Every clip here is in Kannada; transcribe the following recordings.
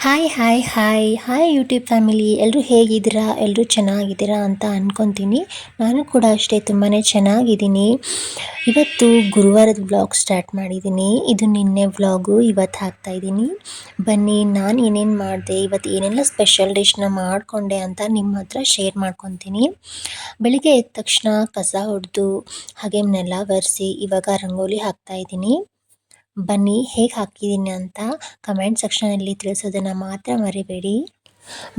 Hi hi hi hi YouTube family ಎಲ್ಲರೂ ಹೇಗಿದ್ದೀರಾ? ಎಲ್ಲರೂ ಚೆನ್ನಾಗಿದ್ದೀರಾ ಅಂತ ಅಂದ್ಕೊತೀನಿ. ನಾನು ಕೂಡ ಅಷ್ಟೇ ತುಂಬಾ ಚೆನ್ನಾಗಿದ್ದೀನಿ. ಇವತ್ತು ಗುರುವಾರದ ವ್ಲಾಗ್ ಸ್ಟಾರ್ಟ್ ಮಾಡಿದ್ದೀನಿ. ಇದು ನಿನ್ನೆ ವ್ಲಾಗು ಇವತ್ತು ಹಾಕ್ತಾಯಿದ್ದೀನಿ. ಬನ್ನಿ ನಾನು ಏನೇನು ಮಾಡಿದೆ, ಇವತ್ತು ಏನೆಲ್ಲ ಸ್ಪೆಷಲ್ ಡಿಶ್ನ ಮಾಡಿಕೊಂಡೆ ಅಂತ ನಿಮ್ಮ ಹತ್ರ ಶೇರ್ ಮಾಡ್ಕೊತೀನಿ. ಬೆಳಿಗ್ಗೆ ಎದ್ದ ತಕ್ಷಣ ಕಸ ಹೊಡೆದು ಹಾಗೆ ನೆಲ ಒರೆಸಿ ಇವಾಗ ರಂಗೋಲಿ ಹಾಕ್ತಾಯಿದ್ದೀನಿ. ಬನ್ನಿ ಹೇಗೆ ಹಾಕಿದ್ದೀನಿ ಅಂತ ಕಮೆಂಟ್ ಸೆಕ್ಷನಲ್ಲಿ ತಿಳಿಸೋದನ್ನು ಮಾತ್ರ ಮರಿಬೇಡಿ.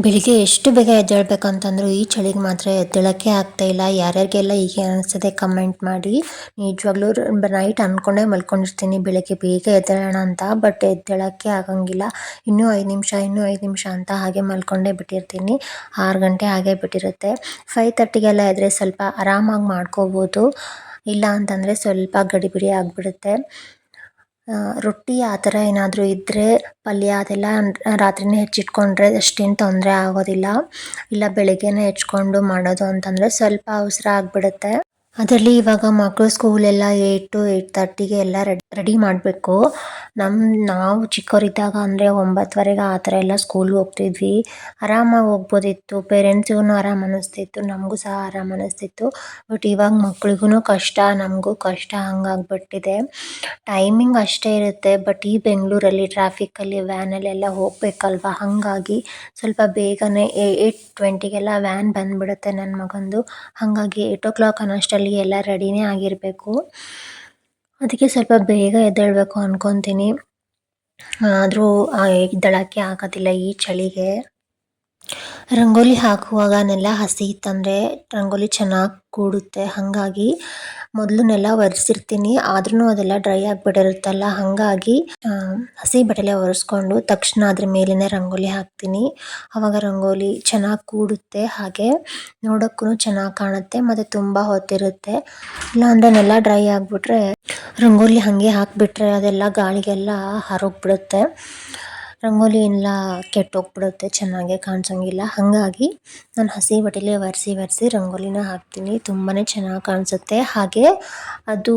ಬೆಳಿಗ್ಗೆ ಎಷ್ಟು ಬೇಗ ಎದ್ದೇಳಬೇಕಂತಂದರೂ ಈ ಚಳಿಗೆ ಮಾತ್ರ ಎದ್ದೇಳೋಕ್ಕೆ ಆಗ್ತಾಯಿಲ್ಲ. ಯಾರ್ಯಾರಿಗೆಲ್ಲ ಹೀಗೆ ಅನಿಸ್ತದೆ ಕಮೆಂಟ್ ಮಾಡಿ. ನಿಜವಾಗ್ಲೂ ನೈಟ್ ಅಂದ್ಕೊಂಡೇ ಮಲ್ಕೊಂಡಿರ್ತೀನಿ ಬೆಳಗ್ಗೆ ಬೇಗ ಎದ್ದೇಳೋಣ ಅಂತ, ಬಟ್ ಎದ್ದೇಳೋಕ್ಕೆ ಆಗಂಗಿಲ್ಲ. ಇನ್ನೂ 5 ನಿಮಿಷ ಅಂತ ಹಾಗೆ ಮಲ್ಕೊಂಡೇ ಬಿಟ್ಟಿರ್ತೀನಿ. 6 ಗಂಟೆ ಹಾಗೆ ಬಿಟ್ಟಿರುತ್ತೆ. 5:30ಗೆಲ್ಲ ಎದ್ದರೆ ಸ್ವಲ್ಪ ಆರಾಮಾಗಿ ಮಾಡ್ಕೋಬೋದು, ಇಲ್ಲ ಅಂತಂದರೆ ಸ್ವಲ್ಪ ಗಡಿಬಿಡಿ ಆಗಿಬಿಡುತ್ತೆ. ರೊಟ್ಟಿ ಆ ಥರ ಏನಾದರೂ ಇದ್ದರೆ ಪಲ್ಯ ಅದೆಲ್ಲ ರಾತ್ರಿನೇ ಹೆಚ್ಚಿಟ್ಕೊಂಡ್ರೆ ಅಷ್ಟೇನು ತೊಂದರೆ ಆಗೋದಿಲ್ಲ. ಇಲ್ಲ ಬೆಳಗ್ಗೆನೇ ಹೆಚ್ಕೊಂಡು ಮಾಡೋದು ಅಂತಂದರೆ ಸ್ವಲ್ಪ ಅವಸರ ಆಗಿಬಿಡುತ್ತೆ. ಅದರಲ್ಲಿ ಇವಾಗ ಮಕ್ಕಳು ಸ್ಕೂಲೆಲ್ಲ 8 to 8:30ಗೆ ಎಲ್ಲ ರೆಡಿ ಮಾಡಬೇಕು. ನಾವು ಚಿಕ್ಕವರಿದ್ದಾಗ ಅಂದರೆ 9:00ವರೆಗೆ ಆ ಥರ ಎಲ್ಲ ಸ್ಕೂಲ್ಗೆ ಹೋಗ್ತಿದ್ವಿ. ಆರಾಮಾಗಿ ಹೋಗ್ಬೋದಿತ್ತು, ಪೇರೆಂಟ್ಸಿಗೂ ಆರಾಮ ಅನ್ನಿಸ್ತಿತ್ತು, ನಮಗೂ ಸಹ ಆರಾಮ ಅನ್ನಿಸ್ತಿತ್ತು. ಬಟ್ ಇವಾಗ ಮಕ್ಳಿಗೂ ಕಷ್ಟ, ನಮಗೂ ಕಷ್ಟ ಹಂಗಾಗ್ಬಿಟ್ಟಿದೆ. ಟೈಮಿಂಗ್ ಅಷ್ಟೇ ಇರುತ್ತೆ, ಬಟ್ ಈ ಬೆಂಗಳೂರಲ್ಲಿ ಟ್ರಾಫಿಕ್ಕಲ್ಲಿ ವ್ಯಾನಲ್ಲೆಲ್ಲ ಹೋಗಬೇಕಲ್ವ, ಹಾಗಾಗಿ ಸ್ವಲ್ಪ ಬೇಗನೆ 8:20ಗೆಲ್ಲ ವ್ಯಾನ್ ಬಂದುಬಿಡುತ್ತೆ ನನ್ನ ಮಗಂದು. ಹಾಗಾಗಿ 8 o'clock ಅನ್ನೋಷ್ಟರಲ್ಲಿ ಎಲ್ಲ ರೆಡಿನೇ ಆಗಿರಬೇಕು. ಅದಕ್ಕೆ ಸ್ವಲ್ಪ ಬೇಗ ಎದ್ದೇಳಬೇಕು ಅಂದ್ಕೊತೀನಿ. ಆದರೂ ಎದ್ದೇಳೋಕ್ಕೆ ಆಗೋದಿಲ್ಲ ಈ ಚಳಿಗೆ. ರಂಗೋಲಿ ಹಾಕುವಾಗ ನೆಲ ಹಸಿ ಇತ್ತಂದರೆ ರಂಗೋಲಿ ಚೆನ್ನಾಗಿ ಕೂಡುತ್ತೆ. ಹಾಗಾಗಿ ಮೊದಲು ನೆಲ ಒರೆಸಿರ್ತೀನಿ, ಆದ್ರೂ ಅದೆಲ್ಲ ಡ್ರೈ ಆಗಿಬಿಟ್ಟಿರುತ್ತಲ್ಲ, ಹಾಗಾಗಿ ಹಸಿ ಬಟ್ಟೆಲೆ ಒರೆಸ್ಕೊಂಡು ತಕ್ಷಣ ಅದ್ರ ಮೇಲೇ ರಂಗೋಲಿ ಹಾಕ್ತೀನಿ. ಆವಾಗ ರಂಗೋಲಿ ಚೆನ್ನಾಗಿ ಕೂಡುತ್ತೆ, ಹಾಗೆ ನೋಡೋಕ್ಕೂ ಚೆನ್ನಾಗಿ ಕಾಣುತ್ತೆ ಮತ್ತು ತುಂಬ ಹೊತ್ತಿರುತ್ತೆ. ಇಲ್ಲಾಂದರೆ ನೆಲ ಡ್ರೈ ಆಗಿಬಿಟ್ರೆ ರಂಗೋಲಿ ಹಾಗೆ ಹಾಕಿಬಿಟ್ರೆ ಅದೆಲ್ಲ ಗಾಳಿಗೆಲ್ಲ ಹಾರೋಗ್ಬಿಡುತ್ತೆ, ರಂಗೋಲಿ ಎಲ್ಲ ಕೆಟ್ಟೋಗ್ಬಿಡುತ್ತೆ, ಚೆನ್ನಾಗೇ ಕಾಣಿಸೋಂಗಿಲ್ಲ. ಹಾಗಾಗಿ ನಾನು ಹಸಿ ಬಟ್ಟೆಲೆ ಒರೆಸಿ ರಂಗೋಲಿನ ಹಾಕ್ತೀನಿ, ತುಂಬಾ ಚೆನ್ನಾಗಿ ಕಾಣಿಸುತ್ತೆ. ಹಾಗೆ ಅದು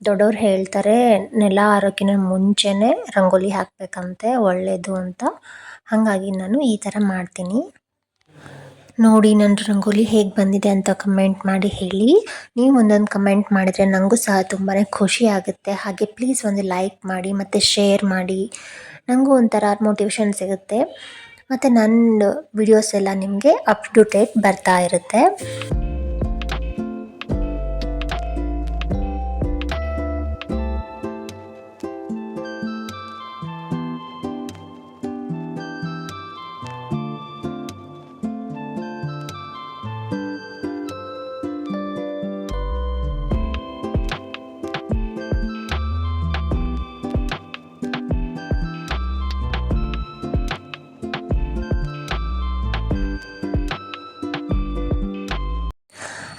ದೊಡ್ಡವ್ರು ಹೇಳ್ತಾರೆ, ನೆಲ ಆರೋಕ್ಕಿಂತ ಮುಂಚೆನೇ ರಂಗೋಲಿ ಹಾಕಬೇಕಂತೆ, ಒಳ್ಳೆಯದು ಅಂತ. ಹಾಗಾಗಿ ನಾನು ಈ ಥರ ಮಾಡ್ತೀನಿ. ನೋಡಿ ನನ್ನ ರಂಗೋಲಿ ಹೇಗೆ ಬಂದಿದೆ ಅಂತ ಕಮೆಂಟ್ ಮಾಡಿ ಹೇಳಿ. ನೀವು ಒಂದೊಂದು ಕಮೆಂಟ್ ಮಾಡಿದರೆ ನನಗೂ ಸಹ ತುಂಬಾ ಖುಷಿ ಆಗುತ್ತೆ. ಹಾಗೆ ಪ್ಲೀಸ್ ಒಂದು ಲೈಕ್ ಮಾಡಿ ಮತ್ತು ಶೇರ್ ಮಾಡಿ, ನನಗೂ ಒಂಥರ ಮೋಟಿವೇಶನ್ ಸಿಗುತ್ತೆ. ಮತ್ತು ನನ್ನ ವಿಡಿಯೋಸ್ ಎಲ್ಲ ನಿಮಗೆ ಅಪ್ ಟು ಡೇಟ್ ಬರ್ತಾ ಇರುತ್ತೆ.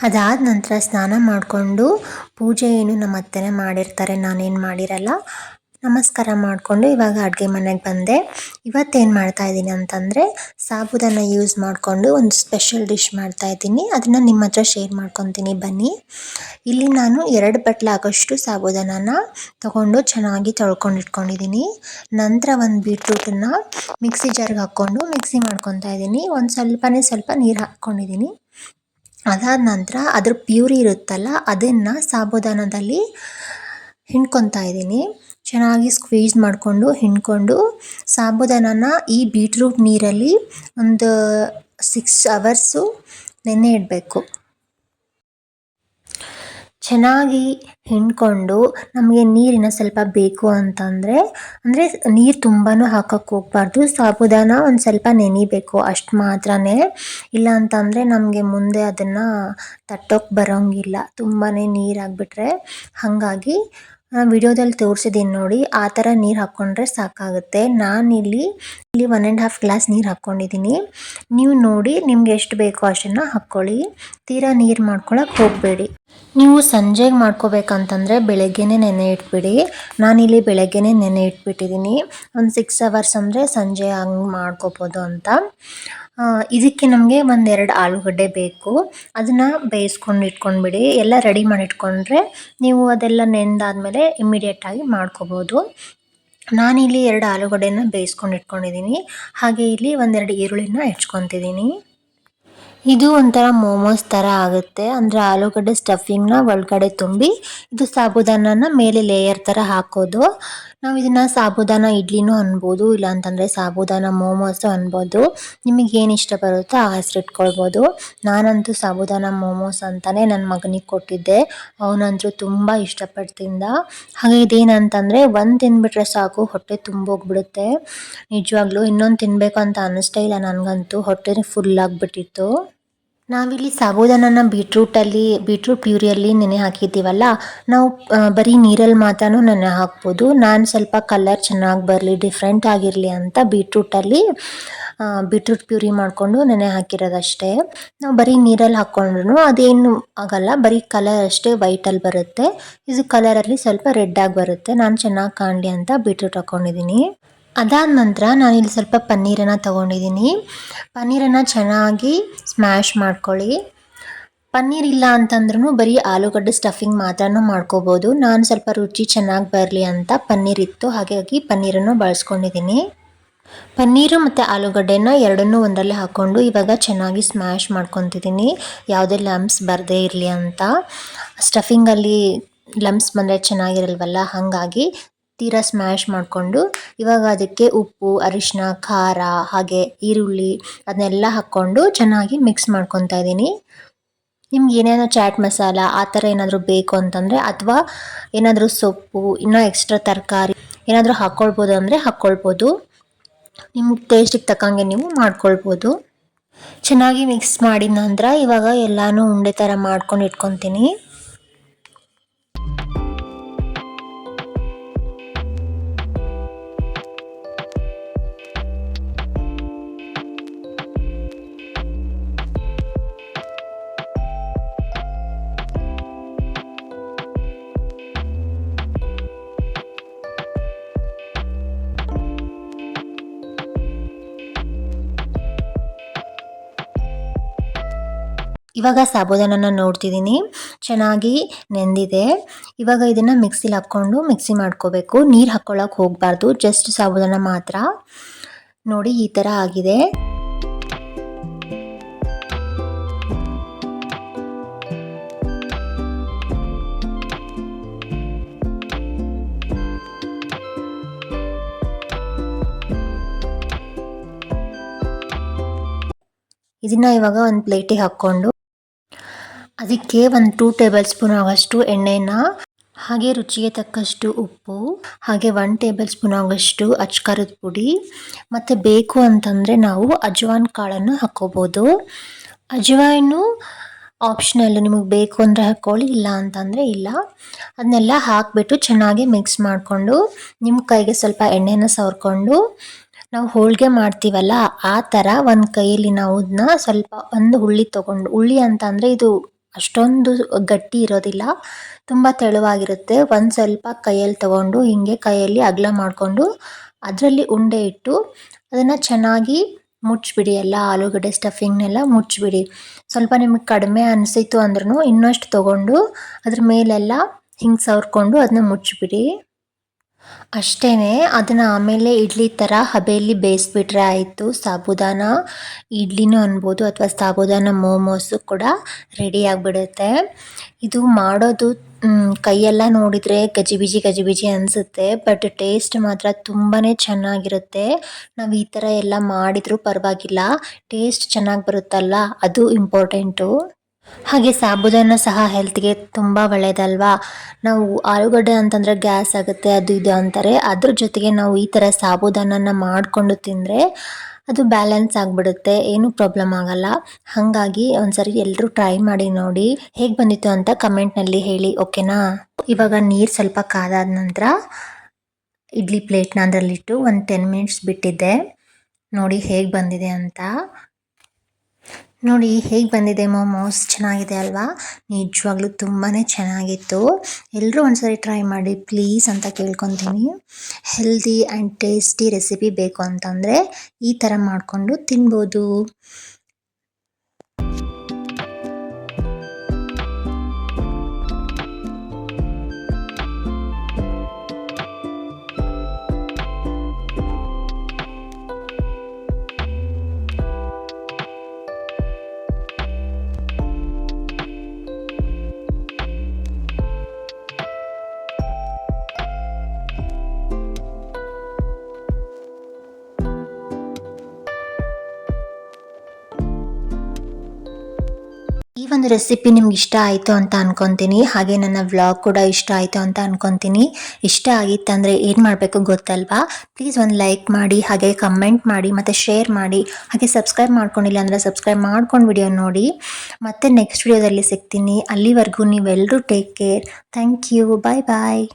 ಅದಾದ ನಂತರ ಸ್ನಾನ ಮಾಡಿಕೊಂಡು ಪೂಜೆ ಏನು ನಮ್ಮ ಅತ್ತೆನೇ ಮಾಡಿರ್ತಾರೆ, ನಾನೇನು ಮಾಡಿರಲ್ಲ. ನಮಸ್ಕಾರ ಮಾಡಿಕೊಂಡು ಇವಾಗ ಅಡುಗೆ ಮನೆಗೆ ಬಂದೆ. ಇವತ್ತೇನು ಮಾಡ್ತಾಯಿದ್ದೀನಿ ಅಂತಂದರೆ ಸಾಬುದಾನ ಯೂಸ್ ಮಾಡಿಕೊಂಡು ಒಂದು ಸ್ಪೆಷಲ್ ಡಿಶ್ ಮಾಡ್ತಾಯಿದ್ದೀನಿ. ಅದನ್ನು ನಿಮ್ಮ ಹತ್ರ ಶೇರ್ ಮಾಡ್ಕೊತೀನಿ ಬನ್ನಿ. ಇಲ್ಲಿ ನಾನು 2 ಬಟ್ಲಾಗೋಷ್ಟು ಸಾಬುದಾನನ ತೊಗೊಂಡು ಚೆನ್ನಾಗಿ ತೊಳ್ಕೊಂಡು ಇಟ್ಕೊಂಡಿದ್ದೀನಿ. ನಂತರ ಒಂದು ಬೀಟ್ರೂಟನ್ನು ಮಿಕ್ಸಿ ಜಾರ್ಗೆ ಹಾಕ್ಕೊಂಡು ಮಿಕ್ಸಿ ಮಾಡ್ಕೊತಾ ಇದ್ದೀನಿ. ಒಂದು ಸ್ವಲ್ಪ ನೀರು ಹಾಕ್ಕೊಂಡಿದ್ದೀನಿ. ಅದಾದ ನಂತರ ಅದ್ರ ಪ್ಯೂರಿ ಇರುತ್ತಲ್ಲ, ಅದನ್ನು ಸಾಬುದಾನದಲ್ಲಿ ಹಿಂಡ್ಕೊತಾ ಇದ್ದೀನಿ. ಚೆನ್ನಾಗಿ ಸ್ಕ್ವೀಸ್ ಮಾಡಿಕೊಂಡು ಹಿಂಡ್ಕೊಂಡು ಸಾಬುದಾನನ ಈ ಬೀಟ್ರೂಟ್ ನೀರಲ್ಲಿ ಒಂದು 6 hours ನೆನೆ ಇಡಬೇಕು. ಚೆನ್ನಾಗಿ ಹಿಂಡ್ಕೊಂಡು ನಮಗೆ ನೀರಿನ ಸ್ವಲ್ಪ ಬೇಕು ಅಂತಂದರೆ, ಅಂದರೆ ನೀರು ತುಂಬಾ ಹಾಕೋಕ್ಕೆ ಹೋಗಬಾರ್ದು, ಸಾಬುದಾನ ಒಂದು ಸ್ವಲ್ಪ ನೆನಿಬೇಕು ಅಷ್ಟು ಮಾತ್ರನೇ. ಇಲ್ಲ ಅಂತಂದರೆ ನಮಗೆ ಮುಂದೆ ಅದನ್ನು ತಟ್ಟೋಕ್ಕೆ ಬರೋಂಗಿಲ್ಲ, ತುಂಬಾ ನೀರಾಗಿಬಿಟ್ರೆ. ಹಾಗಾಗಿ ವಿಡಿಯೋದಲ್ಲಿ ತೋರಿಸಿದ್ದೀನಿ ನೋಡಿ, ಆ ಥರ ನೀರು ಹಾಕ್ಕೊಂಡ್ರೆ ಸಾಕಾಗುತ್ತೆ. ನಾನಿಲ್ಲಿ 1.5 ಗ್ಲಾಸ್ ನೀರು ಹಾಕ್ಕೊಂಡಿದ್ದೀನಿ. ನೀವು ನೋಡಿ ನಿಮ್ಗೆ ಎಷ್ಟು ಬೇಕೋ ಅಷ್ಟನ್ನು ಹಾಕ್ಕೊಳ್ಳಿ, ತೀರಾ ನೀರು ಮಾಡ್ಕೊಳಕ್ಕೆ ಹೋಗಬೇಡಿ. ನೀವು ಸಂಜೆಗೆ ಮಾಡ್ಕೋಬೇಕಂತಂದರೆ ಬೆಳಗ್ಗೆನೇ ನೆನೆ ಇಟ್ಬಿಡಿ. ನಾನಿಲ್ಲಿ ಬೆಳಗ್ಗೆನೇ ನೆನೆ ಇಟ್ಬಿಟ್ಟಿದ್ದೀನಿ. ಒಂದು 6 hours ಅಂದರೆ ಸಂಜೆ ಹಂಗೆ ಮಾಡ್ಕೋಬೋದು ಅಂತ. ಇದಕ್ಕೆ ನಮಗೆ 1-2 ಆಲೂಗಡ್ಡೆ ಬೇಕು, ಅದನ್ನು ಬೇಯಿಸ್ಕೊಂಡು ಇಟ್ಕೊಂಡ್ಬಿಡಿ. ಎಲ್ಲ ರೆಡಿ ಮಾಡಿ ಇಟ್ಕೊಂಡ್ರೆ ನೀವು ಅದೆಲ್ಲ ನೆಂದಾದಮೇಲೆ ಇಮ್ಮಿಡಿಯೇಟಾಗಿ ಮಾಡ್ಕೋಬೋದು. ನಾನಿಲ್ಲಿ 2 ಆಲೂಗಡ್ಡೆನ ಬೇಯಿಸ್ಕೊಂಡು ಇಟ್ಕೊಂಡಿದ್ದೀನಿ. ಹಾಗೆ ಇಲ್ಲಿ ಒಂದೆರಡು ಈರುಳ್ಳಿನ ಹೆಚ್ಕೊತಿದ್ದೀನಿ. ಇದು ಒಂಥರ ಮೋಮೋಸ್ ಥರ ಆಗುತ್ತೆ. ಅಂದರೆ ಆಲೂಗಡ್ಡೆ ಸ್ಟಫಿಂಗ್ನ ಒಳಗಡೆ ತುಂಬಿ ಇದು ಸಾಬೂದಾನನ ಮೇಲೆ ಲೇಯರ್ ಥರ ಹಾಕೋದು. ನಾವು ಇದನ್ನು ಸಾಬೂದಾನ ಇಡ್ಲಿನೂ ಅನ್ಬೋದು, ಇಲ್ಲಾಂತಂದರೆ ಸಾಬೂದಾನ ಮೋಮೋಸು ಅನ್ಬೋದು. ನಿಮಗೇನು ಇಷ್ಟ ಬರುತ್ತೋ ಆ ಹೆಸ್ರು ಇಟ್ಕೊಳ್ಬೋದು. ನಾನಂತೂ ಸಾಬೂದಾನ ಮೋಮೋಸ್ ಅಂತಲೇ ನನ್ನ ಮಗನಿಗೆ ಕೊಟ್ಟಿದ್ದೆ. ಅವನಂತೂ ತುಂಬ ಇಷ್ಟಪಟ್ಟು ತಿಂದ. ಹಾಗೆ ಇದೇನಂತಂದರೆ ಒಂದು ತಿಂದ್ಬಿಟ್ರೆ ಸಾಕು, ಹೊಟ್ಟೆ ತುಂಬೋಗ್ಬಿಡುತ್ತೆ. ನಿಜವಾಗ್ಲೂ ಇನ್ನೊಂದು ತಿನ್ನಬೇಕು ಅಂತ ಅನ್ನಿಸ್ತೇ ಇಲ್ಲ ನನಗಂತೂ. ಹೊಟ್ಟೆ ಫುಲ್ ಆಗಿಬಿಟ್ಟಿತ್ತು. ನಾವಿಲ್ಲಿ ಸಾಬೂದಾನನ ಬೀಟ್ರೂಟ್ ಪ್ಯೂರಿಯಲ್ಲಿ ನೆನೆ ಹಾಕಿದ್ದೀವಲ್ಲ, ನಾವು ಬರೀ ನೀರಲ್ಲಿ ಮಾತ್ರನೂ ನೆನೆ ಹಾಕ್ಬೋದು. ನಾನು ಸ್ವಲ್ಪ ಕಲರ್ ಚೆನ್ನಾಗಿ ಬರಲಿ, ಡಿಫ್ರೆಂಟ್ ಆಗಿರಲಿ ಅಂತ ಬೀಟ್ರೂಟ್ ಪ್ಯೂರಿ ಮಾಡಿಕೊಂಡು ನೆನೆ ಹಾಕಿರೋದಷ್ಟೇ. ನಾವು ಬರೀ ನೀರಲ್ಲಿ ಹಾಕ್ಕೊಂಡ್ರು ಅದೇನು ಆಗಲ್ಲ, ಬರೀ ಕಲರ್ ಅಷ್ಟೇ ವೈಟಲ್ಲಿ ಬರುತ್ತೆ. ಇದು ಕಲರಲ್ಲಿ ಸ್ವಲ್ಪ ರೆಡ್ಡಾಗಿ ಬರುತ್ತೆ. ನಾನು ಚೆನ್ನಾಗಿ ಕಾಣಲಿ ಅಂತ ಬೀಟ್ರೂಟ್ ಹಾಕ್ಕೊಂಡಿದ್ದೀನಿ. ಅದಾದ ನಂತರ ನಾನಿಲ್ಲಿ ಸ್ವಲ್ಪ ಪನ್ನೀರನ್ನು ತೊಗೊಂಡಿದ್ದೀನಿ. ಪನ್ನೀರನ್ನು ಚೆನ್ನಾಗಿ ಸ್ಮ್ಯಾಶ್ ಮಾಡ್ಕೊಳ್ಳಿ. ಪನ್ನೀರ್ ಇಲ್ಲ ಅಂತಂದ್ರೂ ಬರೀ ಆಲೂಗಡ್ಡೆ ಸ್ಟಫಿಂಗ್ ಮಾತ್ರನೂ ಮಾಡ್ಕೋಬೋದು. ನಾನು ಸ್ವಲ್ಪ ರುಚಿ ಚೆನ್ನಾಗಿ ಬರಲಿ ಅಂತ ಪನ್ನೀರ್ ಇತ್ತು, ಹಾಗಾಗಿ ಪನ್ನೀರನ್ನು ಬಳಸ್ಕೊಂಡಿದ್ದೀನಿ. ಪನ್ನೀರು ಮತ್ತು ಆಲೂಗಡ್ಡೆನ ಎರಡನ್ನೂ ಒಂದರಲ್ಲೇ ಹಾಕ್ಕೊಂಡು ಇವಾಗ ಚೆನ್ನಾಗಿ ಸ್ಮ್ಯಾಶ್ ಮಾಡ್ಕೊತಿದ್ದೀನಿ, ಯಾವುದೇ ಲಂಪ್ಸ್ ಬರದೇ ಇರಲಿ ಅಂತ. ಸ್ಟಫಿಂಗಲ್ಲಿ ಲಂಪ್ಸ್ ಬಂದರೆ ಚೆನ್ನಾಗಿರಲ್ವಲ್ಲ, ಹಾಗಾಗಿ ತೀರಾ ಸ್ಮ್ಯಾಶ್ ಮಾಡಿಕೊಂಡು ಇವಾಗ ಅದಕ್ಕೆ ಉಪ್ಪು, ಅರಿಶಿನ, ಖಾರ ಹಾಗೆ ಈರುಳ್ಳಿ ಅದನ್ನೆಲ್ಲ ಹಾಕ್ಕೊಂಡು ಚೆನ್ನಾಗಿ ಮಿಕ್ಸ್ ಮಾಡ್ಕೊತಾ ಇದ್ದೀನಿ. ನಿಮ್ಗೆ ಏನೇನೋ ಚಾಟ್ ಮಸಾಲ ಆ ಥರ ಏನಾದರೂ ಬೇಕು ಅಂತಂದರೆ, ಅಥವಾ ಏನಾದರೂ ಸೊಪ್ಪು ಇನ್ನೂ ಎಕ್ಸ್ಟ್ರಾ ತರಕಾರಿ ಏನಾದರೂ ಹಾಕ್ಕೊಳ್ಬೋದು ಅಂದರೆ ಹಾಕ್ಕೊಳ್ಬೋದು. ನಿಮ್ಮ ಟೇಸ್ಟಿಗೆ ತಕ್ಕಂಗೆ ನೀವು ಮಾಡ್ಕೊಳ್ಬೋದು. ಚೆನ್ನಾಗಿ ಮಿಕ್ಸ್ ಮಾಡಿದ ನಂತರ ಇವಾಗ ಎಲ್ಲನೂ ಉಂಡೆ ಥರ ಮಾಡ್ಕೊಂಡು ಇಟ್ಕೊತೀನಿ. ಇವಾಗ ಸಾಬೂದಾನನ ನೋಡ್ತಿದ್ದೀನಿ, ಚೆನ್ನಾಗಿ ನೆಂದಿದೆ. ಇವಾಗ ಇದನ್ನು ಮಿಕ್ಸಿಲಿ ಹಾಕ್ಕೊಂಡು ಮಿಕ್ಸಿ ಮಾಡ್ಕೋಬೇಕು. ನೀರು ಹಾಕ್ಕೊಳ್ಳೋಕೆ ಹೋಗಬಾರ್ದು, ಜಸ್ಟ್ ಸಾಬೂದಾನ ಮಾತ್ರ. ನೋಡಿ ಈ ಥರ ಆಗಿದೆ. ಇದನ್ನು ಇವಾಗ ಒಂದು ಪ್ಲೇಟಿಗೆ ಹಾಕ್ಕೊಂಡು ಅದಕ್ಕೆ ಒಂದು 2 ಟೇಬಲ್ ಸ್ಪೂನ್ ಆಗೋಷ್ಟು ಎಣ್ಣೆನ, ಹಾಗೆ ರುಚಿಗೆ ತಕ್ಕಷ್ಟು ಉಪ್ಪು, ಹಾಗೆ 1 ಟೇಬಲ್ ಸ್ಪೂನ್ ಆಗೋಷ್ಟು ಅಚ್ಕಾರದ ಪುಡಿ, ಮತ್ತು ಬೇಕು ಅಂತಂದರೆ ನಾವು ಅಜ್ವಾನ್ ಕಾಳನ್ನು ಹಾಕ್ಕೋಬೋದು. ಅಜ್ವಾಯಿನು ಆಪ್ಷನಲ್, ನಿಮಗೆ ಬೇಕು ಅಂದರೆ ಹಾಕ್ಕೊಳ್ಳಿ, ಇಲ್ಲ ಅಂತಂದರೆ ಇಲ್ಲ. ಅದನ್ನೆಲ್ಲ ಹಾಕಿಬಿಟ್ಟು ಚೆನ್ನಾಗಿ ಮಿಕ್ಸ್ ಮಾಡಿಕೊಂಡು ನಿಮ್ಮ ಕೈಗೆ ಸ್ವಲ್ಪ ಎಣ್ಣೆನ ಸವರ್ಕೊಂಡು ನಾವು ಹೋಳಿಗೆ ಮಾಡ್ತೀವಲ್ಲ ಆ ಥರ ಒಂದು ಕೈಯಲ್ಲಿ ನಾವು ಅದನ್ನ ಸ್ವಲ್ಪ ಒಂದು ಹುಳ್ಳಿ ತೊಗೊಂಡು, ಹುಳ್ಳಿ ಅಂತ ಅಂದರೆ ಇದು ಅಷ್ಟೊಂದು ಗಟ್ಟಿ ಇರೋದಿಲ್ಲ, ತುಂಬ ತೆಳುವಾಗಿರುತ್ತೆ. ಒಂದು ಸ್ವಲ್ಪ ಕೈಯಲ್ಲಿ ತೊಗೊಂಡು ಹೀಗೆ ಕೈಯಲ್ಲಿ ಅಗಲ ಮಾಡಿಕೊಂಡು ಅದರಲ್ಲಿ ಉಂಡೆ ಇಟ್ಟು ಅದನ್ನು ಚೆನ್ನಾಗಿ ಮುಚ್ಚಿಬಿಡಿ. ಎಲ್ಲ ಆಲೂಗಡ್ಡೆ ಸ್ಟಫಿಂಗ್ನೆಲ್ಲ ಮುಚ್ಚಿಬಿಡಿ. ಸ್ವಲ್ಪ ನಿಮಗೆ ಕಡಿಮೆ ಅನಿಸಿತು ಅಂದ್ರೂ ಇನ್ನಷ್ಟು ತೊಗೊಂಡು ಅದ್ರ ಮೇಲೆಲ್ಲ ಹಿಂಗೆ ಸವರ್ಕೊಂಡು ಅದನ್ನ ಮುಚ್ಚಿಬಿಡಿ. ಅಷ್ಟೇ, ಅದನ್ನು ಆಮೇಲೆ ಇಡ್ಲಿ ಥರ ಹಬೆಯಲ್ಲಿ ಬೇಯಿಸ್ಬಿಟ್ರೆ ಆಯಿತು. ಸಾಬೂದಾನ ಇಡ್ಲಿನೂ ಅನ್ಬೋದು, ಅಥವಾ ಸಾಬೂದಾನ ಮೋಮೋಸು ಕೂಡ ರೆಡಿ ಆಗಿಬಿಡುತ್ತೆ. ಇದು ಮಾಡೋದು ಕೈಯೆಲ್ಲ ನೋಡಿದರೆ ಗಜಿಬಿಜಿ ಅನಿಸುತ್ತೆ, ಬಟ್ ಟೇಸ್ಟ್ ಮಾತ್ರ ತುಂಬಾ ಚೆನ್ನಾಗಿರುತ್ತೆ. ನಾವು ಈ ಥರ ಎಲ್ಲ ಮಾಡಿದರೂ ಪರವಾಗಿಲ್ಲ, ಟೇಸ್ಟ್ ಚೆನ್ನಾಗಿ ಬರುತ್ತಲ್ಲ ಅದು ಇಂಪಾರ್ಟೆಂಟು. ಹಾಗೆ ಸಾಬೂದಾನ ಸಹ ಹೆಲ್ತ್ಗೆ ತುಂಬ ಒಳ್ಳೆಯದಲ್ವಾ. ನಾವು ಆಲೂಗಡ್ಡೆ ಅಂತಂದರೆ ಗ್ಯಾಸ್ ಆಗುತ್ತೆ ಅದು ಇದು ಅಂತಾರೆ, ಅದ್ರ ಜೊತೆಗೆ ನಾವು ಈ ಥರ ಸಾಬೂದಾನನ ಮಾಡಿಕೊಂಡು ತಿಂದರೆ ಅದು ಬ್ಯಾಲೆನ್ಸ್ ಆಗಿಬಿಡುತ್ತೆ, ಏನೂ ಪ್ರಾಬ್ಲಮ್ ಆಗಲ್ಲ. ಹಾಗಾಗಿ ಒಂದ್ಸರಿ ಎಲ್ಲರೂ ಟ್ರೈ ಮಾಡಿ ನೋಡಿ, ಹೇಗೆ ಬಂದಿತ್ತು ಅಂತ ಕಮೆಂಟ್ನಲ್ಲಿ ಹೇಳಿ, ಓಕೆನಾ. ಇವಾಗ ನೀರು ಸ್ವಲ್ಪ ಕಾದಾದ ನಂತರ ಇಡ್ಲಿ ಪ್ಲೇಟ್ನ ಅದರಲ್ಲಿಟ್ಟು ಒಂದು 10 ಮಿನಿಟ್ಸ್ ಬಿಟ್ಟಿದ್ದೆ. ನೋಡಿ ಹೇಗೆ ಬಂದಿದೆ ಅಂತ. ನೋಡಿ ಹೇಗೆ ಬಂದಿದೆ ಮೋಮೋಸ್, ಚೆನ್ನಾಗಿದೆ ಅಲ್ವಾ. ನಿಜವಾಗ್ಲೂ ತುಂಬಾ ಚೆನ್ನಾಗಿತ್ತು. ಎಲ್ಲರೂ ಒಂದ್ಸರಿ ಟ್ರೈ ಮಾಡಿ ಪ್ಲೀಸ್ ಅಂತ ಕೇಳ್ಕೊತೀನಿ. ಹೆಲ್ದಿ ಆ್ಯಂಡ್ ಟೇಸ್ಟಿ ರೆಸಿಪಿ ಬೇಕು ಅಂತಂದರೆ ಈ ಥರ ಮಾಡಿಕೊಂಡು ತಿನ್ಬೋದು. ಒಂದು ರೆಸಿಪಿ ನಿಮ್ಗೆ ಇಷ್ಟ ಆಯಿತು ಅಂತ ಅನ್ಕೊತೀನಿ. ಹಾಗೆ ನನ್ನ ವ್ಲಾಗ್ ಕೂಡ ಇಷ್ಟ ಆಯಿತು ಅಂತ ಅನ್ಕೊತೀನಿ. ಇಷ್ಟ ಆಗಿತ್ತಂದರೆ ಏನು ಮಾಡಬೇಕು ಗೊತ್ತಲ್ವಾ? ಪ್ಲೀಸ್ ಒಂದು ಲೈಕ್ ಮಾಡಿ, ಹಾಗೆ ಕಮೆಂಟ್ ಮಾಡಿ, ಮತ್ತು ಶೇರ್ ಮಾಡಿ. ಹಾಗೆ ಸಬ್ಸ್ಕ್ರೈಬ್ ಮಾಡ್ಕೊಂಡಿಲ್ಲ ಅಂದರೆ ಸಬ್ಸ್ಕ್ರೈಬ್ ಮಾಡ್ಕೊಂಡು ವಿಡಿಯೋ ನೋಡಿ. ಮತ್ತೆ ನೆಕ್ಸ್ಟ್ ವಿಡಿಯೋದಲ್ಲಿ ಸಿಗ್ತೀನಿ. ಅಲ್ಲಿವರೆಗೂ ನೀವೆಲ್ಲರೂ take care. Thank you. Bye bye.